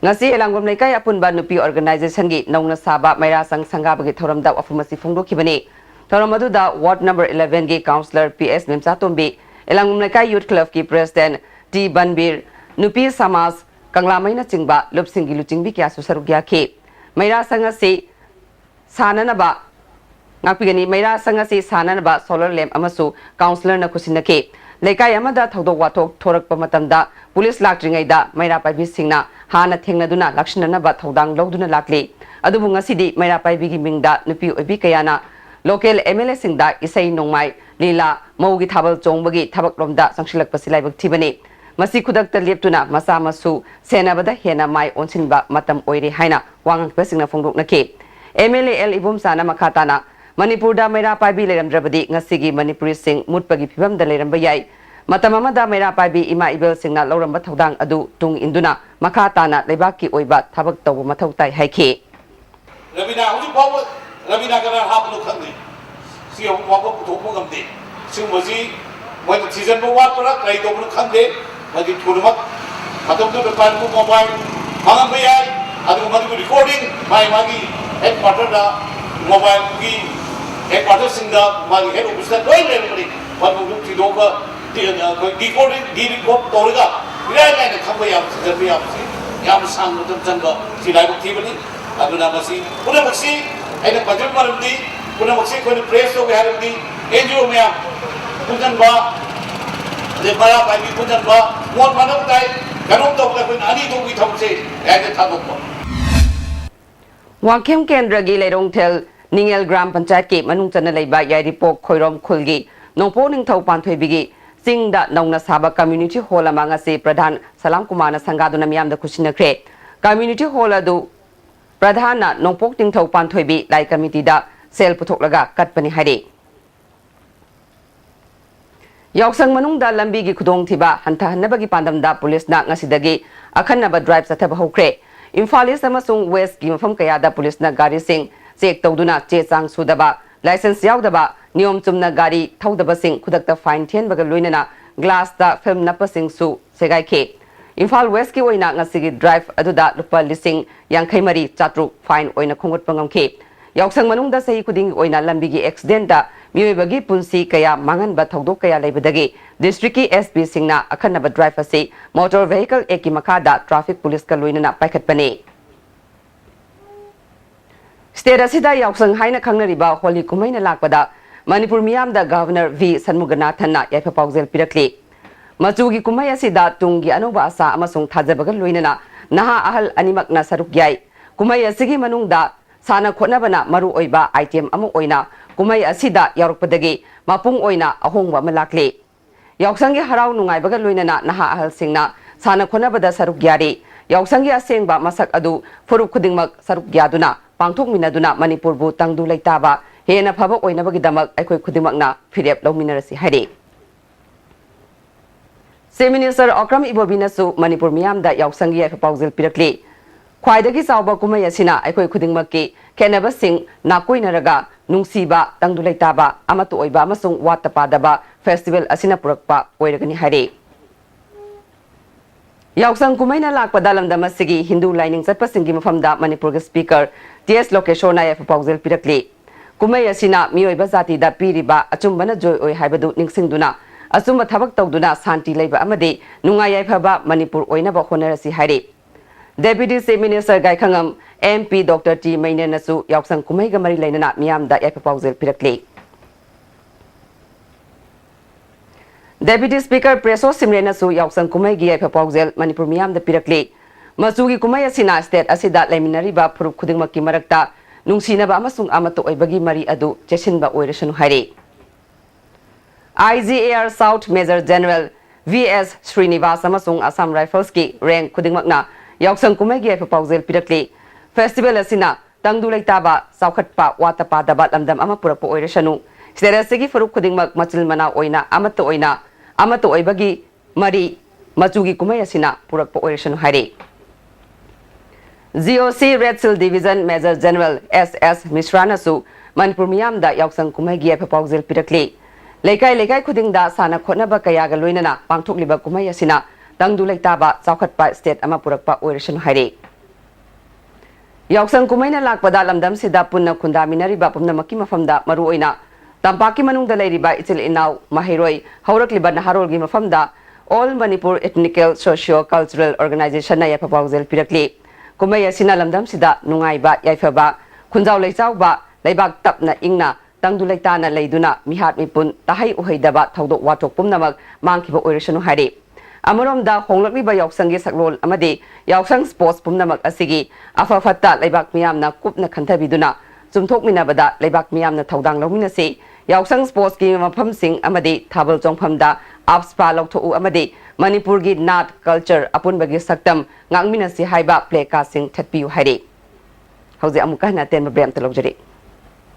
Ngasi Elangom Naikay Apunba Nupi Organization Gi, Nongna Saba, Mayra Sang Sangabagi Thoram da Afumasi Fongdo Kibane. Thoramadu da Ward number 11 Gi Councillor PS Mimsatombi, Elangom Naikay Youth Club Ki President T. Banbir, Nupi Samas, Kanglamayna Chingba, Lupsingi Luchingbi Kya Susarugya Ke. Mayra Sangasi Sananaba, Napigani Mayra Sangasi Sananaba Solar Lamp Amasu, Councillor Nakusinake. Lekay Amada Taudo Watok Torak Pamatamda, Police Lactringaida, Mayra Pai Bisingna, Hana Tengaduna, Lakshanaba Taudang Loduna Lakli, Adubunga Sidi, Mayra Pai Bigi Mingda, Nupi Ubikayana, Local MLA Singda, Isay Nongmai, Lila, Mogi Tabal Jongbagi, Tabak Romda, Sangshlak Pasilai Tibane, Masikudak Leptuna, Masamasu, Senabada Hena Mai Onsinba, Matam Oiri Haina, Wang Pesina Fongdok Nake, MLA El Ibum Sana Makatana, Manipur da Mayra Pai Bi Leram Drabadi, Ngasigi Manipuri Sing, Mutpagi Pibam da Leram Bayai, Matamama da Mayra Pai Bi Ima Ibel Singna Loram Batodang Adu, Tung Induna, Makatana, Lebaki Oiba, Tabak Tabu Matautai Haike. Rabina, would you power Rabina gonna have no country? See a walk up to Pogam Day. Sumazi, when the season of water, I don't Kande, but it would not. Katum to the Panku Mobile, Mangabayai, Adu recording, my Magi, headquarter mobile. Headquarters in the Mali head office that going everybody, but we look to Doga, decoding, decode Toriga, Iran and Kambaya, the Yam Sang with them, Silai Tivoli, Abunamasi, Punamasi, and the Pajan Maramdi, Punamasi, when the place of Haradi, Angel Mia, Putanba, the Maya by Putanba, one man of time, cannot talk like when Ani do we talk say, and the Tagopo. Wakim Kendra Gilerong tell. Ningel Gram Panchayat Ke Manung Chana Leiba Yairipok Khoirom Khulgi Nongpo Ningthau Panthui Bigi Singda Nongna Saba Community Hall amanga se Pradhan Salam Kumana Sangaduna Miyamda Kushinakre Community Hall adu Pradhana Nongpok Ningthau Panthui Bi Lai Committee da Sel Putoklaga Katpani Hare Yaksang Manung da Lambi gi Khudong Thiba Hantahanabagi Pandam da Police na ngasidagi Akhanaba Drive Sathaba Hokre Imphal East amasung West gi mafam kayada Police na gari sing Check Toduna, Chesang Sudaba, License Yaudaba, Niom Chumna Gari, Taudaba Sing, Kudakta Fine Tien Bagaluina, Glass da Film Napasing Su, Segai K. Imphal West Ki Oina Ngasigi Drive Aduda Lupa Lising, Yang Kaimari, Chatru, Fine Oina Kongut Pangam K. Yaksang Manung da Say Kuding Oina Lambigi Accidenta, Miwebagi Punsi Kaya Mangan Bataudo Kaya Lebedagi, District SB Singna, Akanaba Drive Asi, Motor Vehicle Eki Makada, Traffic Police Kaluina Paket Pane. State asida yaksang haina khangnariba holi kumaina lakpada Manipur miyam da Governor V Sanmuganathan na yaipapauzel pirakli machugi kumai asida tungi anoba asa amasung thajabaga loinana naha ahal animak na saruk yai kumai asigi manungda sana khonabana maru oiba item amu oina kumai asida yarukpadagi mapung oina ahongwa malakli yaksangi harau nungai baga loinana naha ahal singna sana khonabada saruk yari yaksangi asengba masak adu furuk khudingmak saruk yaduna Pangthok Minaduna Manipur bu tangdu laitaba hena phaba oinabagi damak aikoi khudimakna phirep lawminarasi haire Minister Okram Ibobina su Manipur miyam da yaksangi yaipapauzel pirakli khwaidagi chawba kumai asina aikoi khudingmakki khenaba sing nakoinaraga nungsiba tangdu laitaba amatu oiba amasung watapadaba festival asina purakpa oiragani haire Yausang kumaina lakpada lamdam asigi Hindu lining satpasingi mafamda Manipur speaker TS Lokeshona ya proposal pirakli. Kumai asina mioiba zati da piriba achumbana joy oi haibadu ningsingduna asumba thabak tawduna santi leiba amade nunga yaifaba Manipur oinaba honarasi haire. Deputy Chief Minister Gai Khangam MP Dr. T Mainen nasu yausang kumai ga mari lainana miyamda ya proposal pirakli. Deputy Speaker Preso Simren nasu yausang kumai gi ya proposal Manipur miyamda pirakli. Masugi kumai asina state asida laiminariba phurup khudingmakki marakta nungsinaba amasung amato oibagi mari adu chesinba oirasanu haire. IGAR South Major General VS Srinivas amasung Assam Rifles ki rank khudingmakna yausang kumai gi proposal pirakli. Festival asina tangdu laitaba saukhatpa watapa daba lamdam ama purapa oirasanu. Sderasigi phurup khudingmak machil mana oina amato oibagi mari machugi kumai asina purakpa oirasanu haire. GOC Red Seal Division Major General SS Misranasu Manipur miyamda yausang kumai gi proposal pirakli. Lekai khudingda sana khotnaba kayaga loinana pangthokliba kumai asina tangdu laitaba saukhatpa state ama purakpa oirasanu haire. Yausang kumai na lakpada lamdam sida punna khundaminariba pumnamakki mafamda maru oina tampaki manungda leiriba ichil inau mahiroi haurakliba naharolgi mafamda All Manipur Ethnical Socio-Cultural Organization na ya proposal pirakli. Kumai asina lamdam sida nungaiba yaifaba khunjau leichauba leibak tapna ingna tangdu leitana leiduna mihat mipun tahai uhaidaba thaudok wathok pumnamak mangkiba oirasanu haire. Amoromda honglakliba yausanggi saklol amade yausang sports pumnamak asigi afafatta leibak miyamna kupna khanthabiduna chumthokminabada leibak miyamna thaudang lawminase yausang sports ki mafamsing amade thabal chongphamda apspa lokthoku amade Manipur gi nat culture apunbagi saktam ngangminasi haiba pleka sing thatpiu haire. Hauze amuka na ten brem talojari.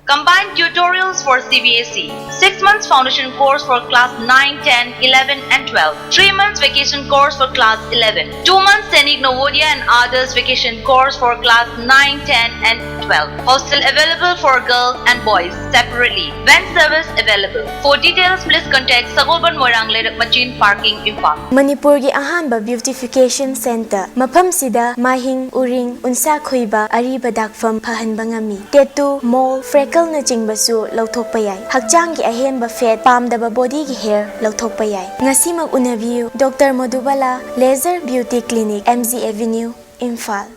Combined tutorials for CBSE, 6 months foundation course for class 9, 10, 11 and 12, 3 months vacation course for class 11, 2 months Sainik Novodia and others vacation course for class 9, 10 and 12. Hostel available for girls and boys separately. Van service available. For details, please contact Sagoban Moirang Lerak Machin Parking Imphal. Manipur gi ahanba beautification center mafam sida mahing uring unsa khoiba ariba dakfam phahanba ngami tattoo mole freckle na chingbasu lauthokpa yai hakchang gi ahenba fat pamdaba body gi hair lauthokpa yai ngasi mag unabiu Dr. Madhubala Laser Beauty Clinic MZ Avenue Imphal.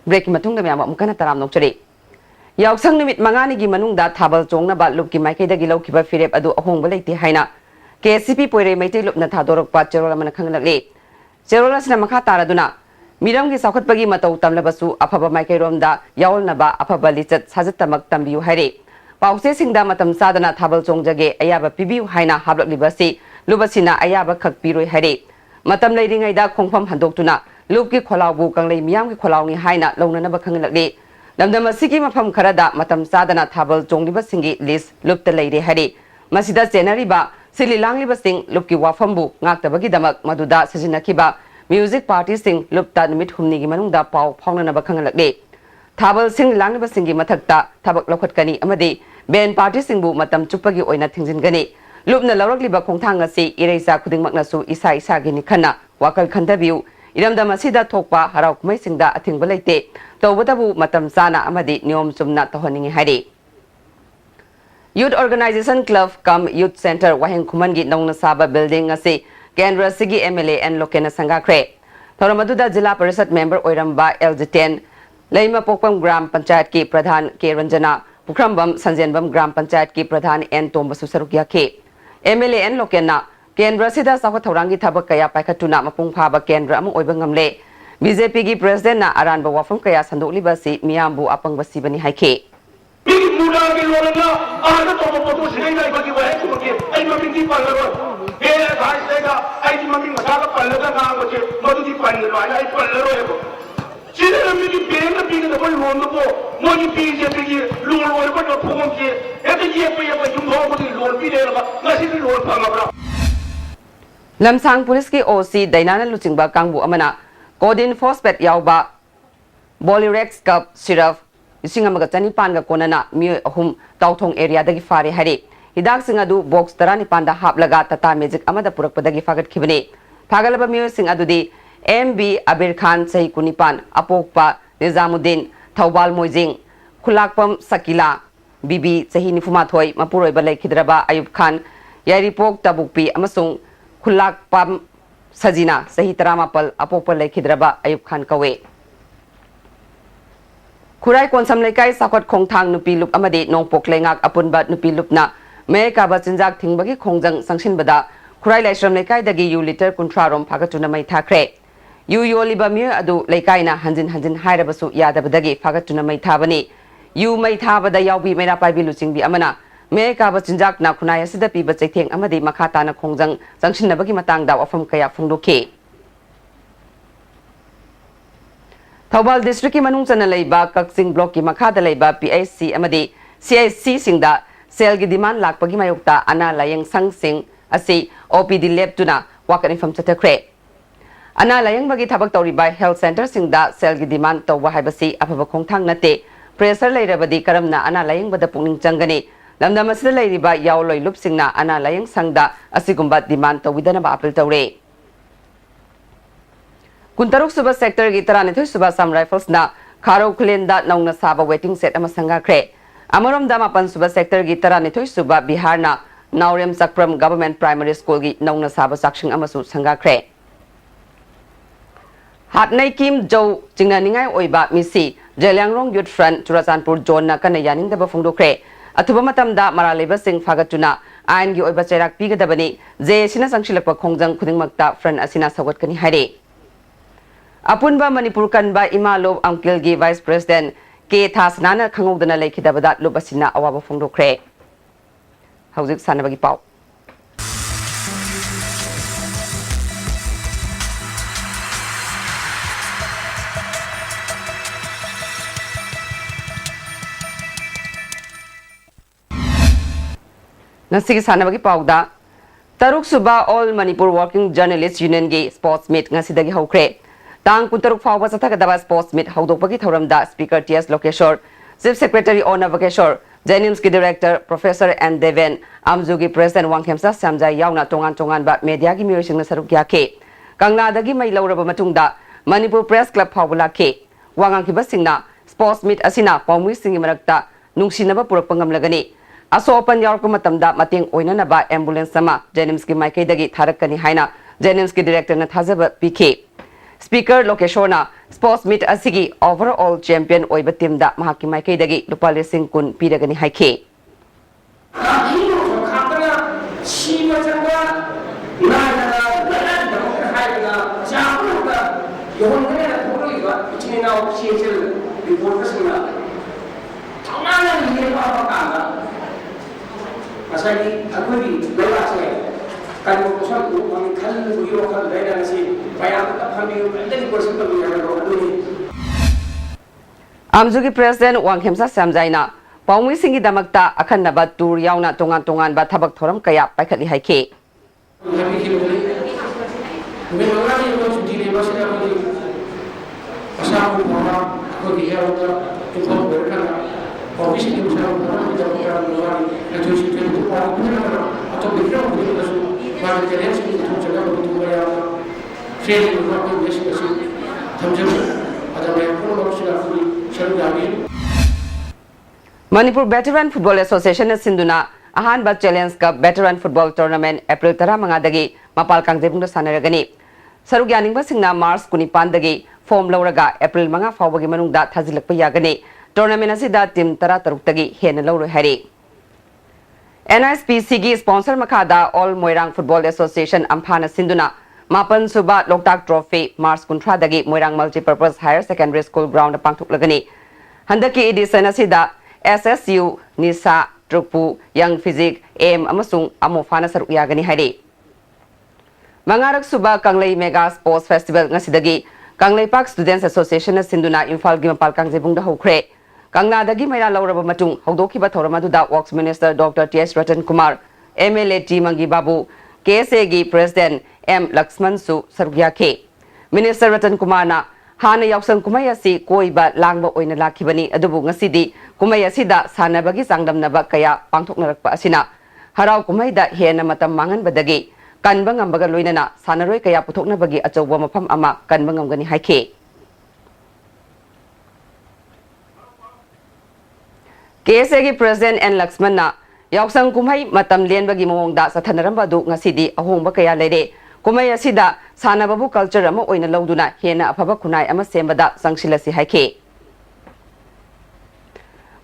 Breaking matung da miyama mukana taram nokchari. Yausang nimit mangani gi manungda thabal chongna ba lupki maikaida gi laukiba firep adu ahongba leite haina KCP poire maitei lupna thadorokpa cherola mana khanglakle. Cherola sina makha taraduna miram gi saukhatpagi matau tamlabasu afaba maikairomda yaolnaba afaba lichat sajatamak tambiu haire. Pause singda matam sadana thabal chongjage ayaba pibiu haina hablakliba lubasina ayaba khakpiroi haire. Matam leiringaida khongpham handoktuna Lupki Kolabu Kanglei Miam Kolangi Haina Lona Bakangli. Lamdama Siki Mafam Karada, Matam Sadana Tabal Jongliba Singi Lis, Lup the Lady Hari. Masida Zenariba, Silly Langliba Sing, Lupki Wafambu, Ngakta Bagidamak, Maduda, Sajinakiba, Music Party Sing, Lupta Mit Humni Manunda Pau, Pongana Bakangli. Tabal Sing Langliba Singi Matakta, Tabak Lokatkani Amadi, Ben Party Singbu Matam Chupagi Oina Tingzingani. Lupna Lauraliba Kongtanga si, Iresa Kuding Magnasu, Isa Isagini Kana, Wakal Kandaviu. Iramda masida thokpa harau kumai singda athingba leite tawbatabu matam sana amadi niom chumna tohaningi haire Youth Organization Club Kam Youth Center Waheng Kumangi Nongna Saba Building asi Kendra Sigi MLA and Lokena Sangakre. Thoramaduda Jila Parisat member Oiramba LG10 Laima Pokpam Gram Panchayat ki Pradhan K Ranjana Pukrambam Sanjenbam Gram Panchayat ki Pradhan N Tombasu Sarukia K. MLA and Lokena Kendra Sida Sawa Thorangi Tabakaya Paikatuna Mapung Paba Kendra Among Oibangamle BJP ki President na Aranba Wafam Kaya Sandok Libasi Miyambu Apang Basibani Haike. Lamsang Police ki OC Dainana Luchingba Kangbu Amana Codin Phosphate Yauba Bolirex Cup Syrup Ising amaga chanipan ga konana mi ahum tauthong area dagi fare hari hidak sing adu box tarani panda haplaga tata magic amada purakpadagi fagat khibani thagalaba mi sing adu di MB Abir Khan sahi kunipan apokpa Nizamuddin Thawbal Moijing Khulakpam Sakila Bibi sahi nifuma thoi mapuroi balai khidraba Ayub Khan Yaripok Tabukpi amasung Khulakpam Sajina sahi taramapal apokpa lai khidraba Ayub Khan kawe Kurai Konsam Lekai Sakot Kongtang Nupi Lup Amadi Nong Poklengak Apunbat Nupi Lupna Meka Batsinjak Tingbagi Kongjang Sangshin Bada Kurai Laishram Lekai Dagi U Liter Kuntrarom Pagatuna Mai Thakre Yu Yoliba Mir Adu Lekai na Hanjin Hairabasu Yadabadagi Pagatuna Mai Thabani Yu Mai Thabada Yaubi Mera Paibi Luchingbi Amana Meka Batsinjak na Kunaya Sidapi Batsaiting Amadi Makata na Kongjang Sangshin Nabagi Matang da Wafam Kaya Fungdoke Thawbal District ki manung chana leiba Kaksing Block ki makhada leiba PIC amadi CIC singda sel gi demand lakpagi mayokta ana layang sangsing asi OPD lab tuna wakan infam chatakre ana layang bagi thabak tawriba health center singda sel gi demand tawwa haibasi afaba khongthang nate pressure leirabadi karamna ana layang bada pungning changani lamdam asida leiriba yawloi lup singna ana layang sangda asigumba demand tawidana ba appeal tawre Kuntaruk Suba Sector ki Taranithoi Suba Sam Rifles na Kharo Khulenda Nongna Saba waiting set ama sangakre. Amarom Damapan Suba Sector ki Taranithoi Suba Bihar na Naurem Sakpram Government Primary School ki Nongna Saba Sakshing amasu sangakre. Hatnai Kim Jo Jingna Ningai Oiba Misi Jelangrong Youth Front Churachandpur Zone na kana yaning daba phungdokre. Athuba matamda maraleba sing fagatuna ain gi oiba cherak pigadabani je sina sangshilakpa khongjang khudingmakta front asina sawatkani hare. Apunba Manipur Kanba Imalob Angkilgi Vice President K Thasnana Khangogdana Lekhidabada Lubasina Awaba Fungdokre. Hauzik Sanabagi Pau. Nasigi Sanabagi Pau da Taruk Suba All Manipur Working Journalists Union Gi Sports Meet ngasidagi haukre. Tang Kuntaruk Fawba Sathakadaba Sports Meet Haudokpagi Thoramda Speaker T.S. Lokeshwar, Chief Secretary Ona Vakeshwar, Jenims ki Director Professor N. Deven, Amzugi President Wangkhemsa Samjai Yauna Tongan ba Media gi Miyoising na saruk yake. Kangla dagi may lauraba matungda Manipur Press Club Fawbula ke. Wangang kibasingna Sports Meet asina Paumui Singi Marakta Nungsinaba Purak Pangamlagani. Aso open yarko matamda mating oina na ba ambulance sama Jenims ki Maikay dagi Tharakani haina Jenims ki Director na Thazaba PK. Speaker Lokeshona Sports Meet asigi overall champion oiba team da mahaki maikay dagi lupa lising kun piragani haike. Amzugi President Wangkhemsa Samjaina Paumui Singi Damakta Akhanaba Tour Yauna Tongan ba Thabak Thoram Kaya Paikhatli haike. Manipur Veteran Football Association Sinduna Ahanba Challenge Cup Veteran Football Tournament April 15 Mapal Kangjebungda sanaragani. Saruk yaningbang singna March 19 form lawraga April 5 fawbagi manungda thazilakpa yagani. Tournament asida team 13 hena lawroi hari. NISPC gi sponsor makada All Moirang Football Association Amphana Sinduna Mapan Suba Loktak Trophy March 13 Moirang Multipurpose Higher Secondary School Ground pangthuklagani. Handaki edition asida SSU Nisa Trukpu Young Physics M amasung Amofana saruk yagani hari. Mangarak Suba Kanglei Mega Sports Festival ngasidagi Kanglei Park Students Association Sinduna Imphal gi Mapal Kangjebungda hokre. Kangnadagi Maira Lauraba Matung Haudokiba Thoramaduda Works Minister Dr. T.S. Ratan Kumar MLA T. Mangi Babu KSA gi President M. Laxman Su Sarugyake Minister Ratan Kumar na Hana Yausang Kumayasi Koiba Langba Oina Lakibani Adubu Ngasidi Kumayasida Sanabagi Sangdamnaba Kaya Pangtok Narakpa Asina Harau Kumayda Hena Matam Mangan Badagi Kanbangam Bagaloinana Sanaroi Kaya Putoknabagi Achowa Mapam Ama Kanbangam Gani Haike KSA gi President N. Laxman na Yausang Kumay Matam Lienbagi Mongda Sathanarambadu Ngasidi Ahongba Kaya Lede Kumay asida Sanababu culture ama oina lauduna hena afaba kunai ama sembada sangsilasi haike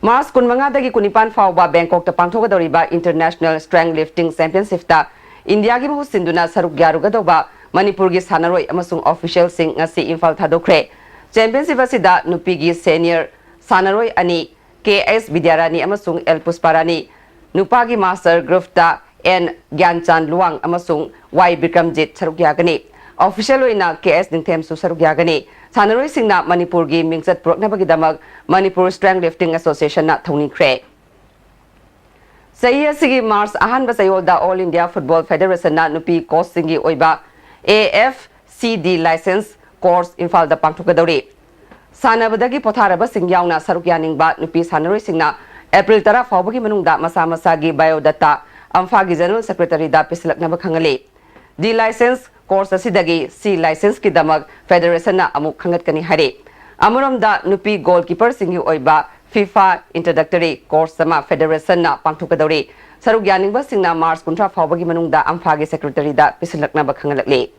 Mars kunmanga dagi kunipan fawba Bangkok ta pangthogadoriba International Strength Lifting Championship ta India gi mahu sinduna saruk gyaruga doba Manipur gi sanaroi amasung official sing ngasi Imphal thadokre Championship asida nupi gi senior sanaroi ani KS Vidyarani amasung L Pusparani nupagi master group ta N. Gyanchan Luang amasung Y. Bikramjit sarugyagani. Official oina KS Ningthem su sarugyagani. Sanaroi singna Manipur gi mingsat proknabagidamag Manipur Strength Lifting Association na thongnikre. Sayi asigi Mars ahanba sayolda All India Football Federation na nupi course singi oiba AFCD license course Imphal da pangthokadori. Sanabadagi potharaba sing yauna sarugyaningba nupi sanaroi singna April 10 fawbagi manungda masa masagi biodata Amphagi General Secretary da pisilak na bakhangali. D license course asidagi C license ki damag Federation na amuk khangat kani hari. Amuram da nupi goalkeeper singyu oiba FIFA introductory course sama Federation na pangthukadori. Sarugyaning ba singna Mars kuntra fawbagi manungda Amphagi Secretary da pisilak na bakhangalakli.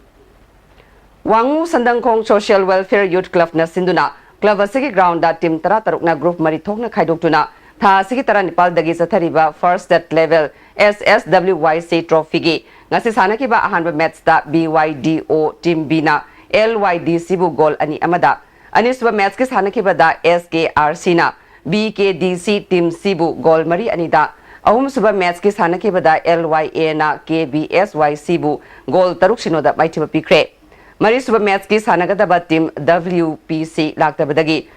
Wangu Sandangkhong Social Welfare Youth Club na sinduna club asigi ground da team 13 na group mari thokna khaidoktuna Tha asigi tara Nepal dagi sathariba first state level SSWYC trophy gi ngasi sanaki ba ahanba match da BYDO team B na LYDC bu goal ani amada aniswa match ki sanaki ba da SKRC na BKDC team C bu goal mari ani da ahum suba match ki sanaki ba da LYA na KBSYC bu goal taruk sino da maithiba pikre mari suba match ki sanaga da ba team WPC lakta badagi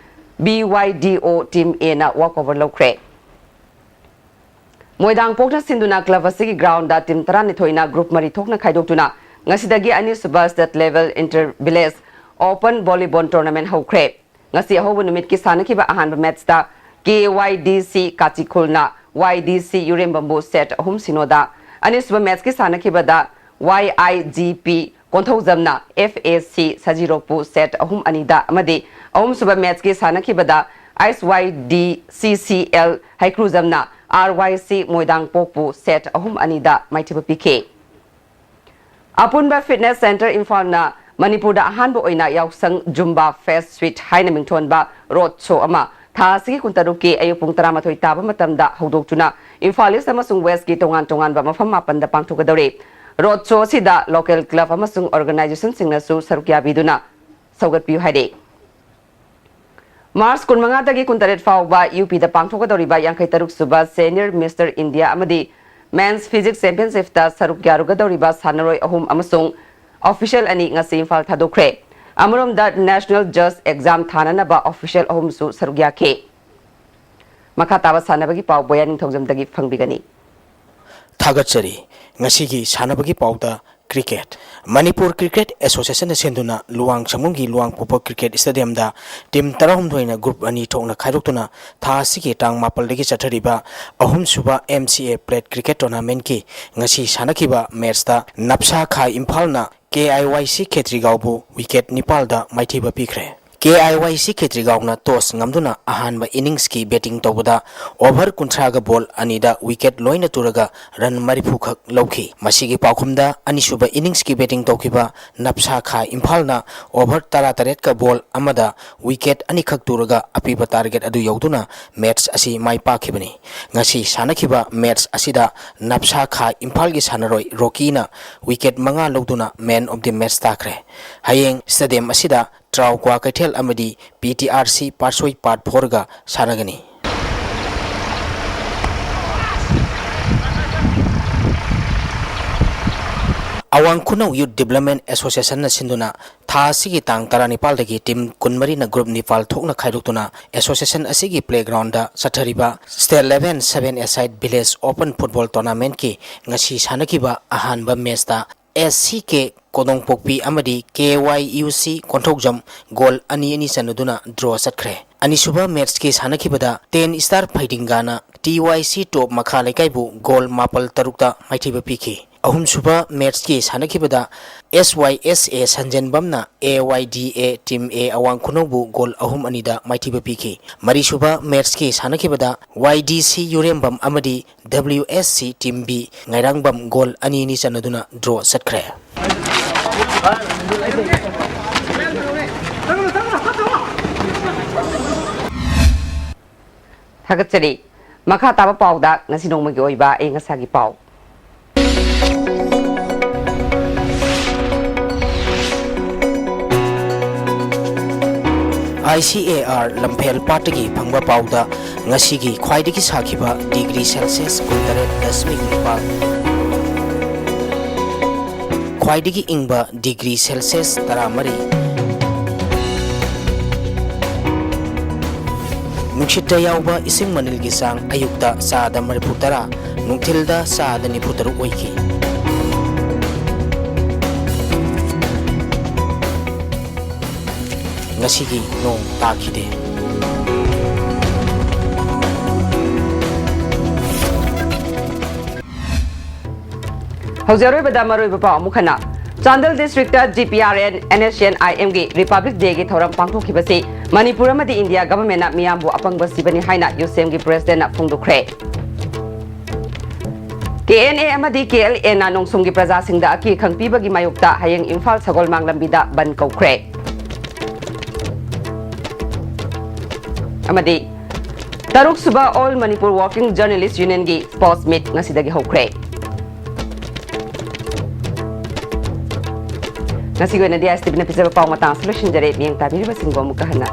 BYDO team A na walkover lokre Moidang pokna sinduna club asigi ground da team 12 na group mari thokna khaidoktuna ngasidagi ani suba state level inter village open volleyball tournament hokre ngasi ahobu numit ki sanaki ba ahanba match da KYDC Kachikhulna YDC Urem Bambu set ahum sinoda ani suba match ki sanaki ba da YIGP Konthojamna FAC Sajiropu set ahum anida amadi ahum suba match ki sanaki ba da ISYDCCL Haikruzamna RYC Moidang Pokpu set ahum anida maithiba PK Apunba Fitness Center Imphal na Manipur da ahanba oina yausang Jumba Fest Suite haina mingthon ba road show ama tha sigi kuntaruki ayupung 13 taba matamda haudoktuna Imphal East amasung West ki tongan ba mafam mapan da pangthokadori road show sida local club amasung organization singna su sarukya biduna saugat piu haide Mars kunmanga dagi kuntaret fawba UP da pangthokadoriba yankai taruk suba senior Mr India amadi men's physics championship da saruk yarugadoriba sanaroi ahum amasung official ani ngasi Imphal thadokre amurom da national judge exam thanana ba official ahum su saruk yake makataba sanabagi paw boyaning thongjam dagi phangbigani Thagatsari ngasigi sanabagi pawda Cricket Manipur Cricket Association senduna luang chamungi luang popo cricket stadium da team 13 na group ani thokna khaidoktuna tha sigi tang mapal degi chathariba ahum suba MCA plate cricket tournament ki ngasi sanakiba match da napsa khai Imphal na KIYC Khetrigau bu wicket Nepal da maithiba pikre KIYC Ketrigauna tos ngamduna ahanba innings ki betting tobada over kuntraga ball anida wicket loina turaga run marifu khak lauki masigi paukhumda anisuba innings ki betting tokiba napsa kha imphalna over tara taret ka ball amada wicket ani khak turaga apiba target adu yauduna match asi mai pakhibani ngasi sanakhiba match asida napsa kha imphal gi sanaroi Rocky na wicket manga loduna man of the match takre hayeng stadium asida Trau kwa kaithel amadi PTRC Parsoi Part 4 ga sanagani Awang Kunau Youth Development Association na sinduna tha sigi tang tarani pal dagi team kunmari na group nipal thokna khairutuna association asigi playground da sathariba state 11 7 aside village open football tournament ki ngasi sanakiba ahanba match ta SCK Kodong Pokpi amadi KYUC Konthokjam goal ani sanaduna draw satkre ani suba match ke sanakibada 10 star fighting gana TYC top makha lekaibu goal mapal tarukta maithiba piki ahum suba match ke sanakibada SYSA Sanjan Bamna AYDA team A awang kunobu goal ahum anida maithiba piki mari suba match ke sanakibada YDC Urembam amadi WSC team B Ngairangbam goal ani sanaduna draw satkre Thagatsari makha taba pauda ngasi nongmagi oiba e ngasagi pau ICAR Lampel Patagi Pangba Pauda Ngasigi Kwaidiki Sakiba degree Celsius Kuntare Dasmik Nipa Kwaidiki Ingba degree Celsius Taramari Nungshita Yauba Ising Manil Gisang Ayukta Saada Mariputara Nungtilda Saada Niputaru Oiki Ngasigi nong takide Haujaroi bada maroi bapa mukhana Chandel district GPRN NSN IM gi Republic Day gi thoram pangthokibasi Manipur amadi India government na miyambu apangba sibani haina USM gi president na phungdukre KNA amadi KLA na nongsum gi praja singda aki khangpiba gi mayukta hayeng Imphal Sagol Manglambida ban kaukre amadi Taruk Suba All Manipur Working Journalist Union gi sports meet ngasidagi hokre ngasi go na dia stibna pisa pa matang solution jare miyang tabiri basinggo mukahana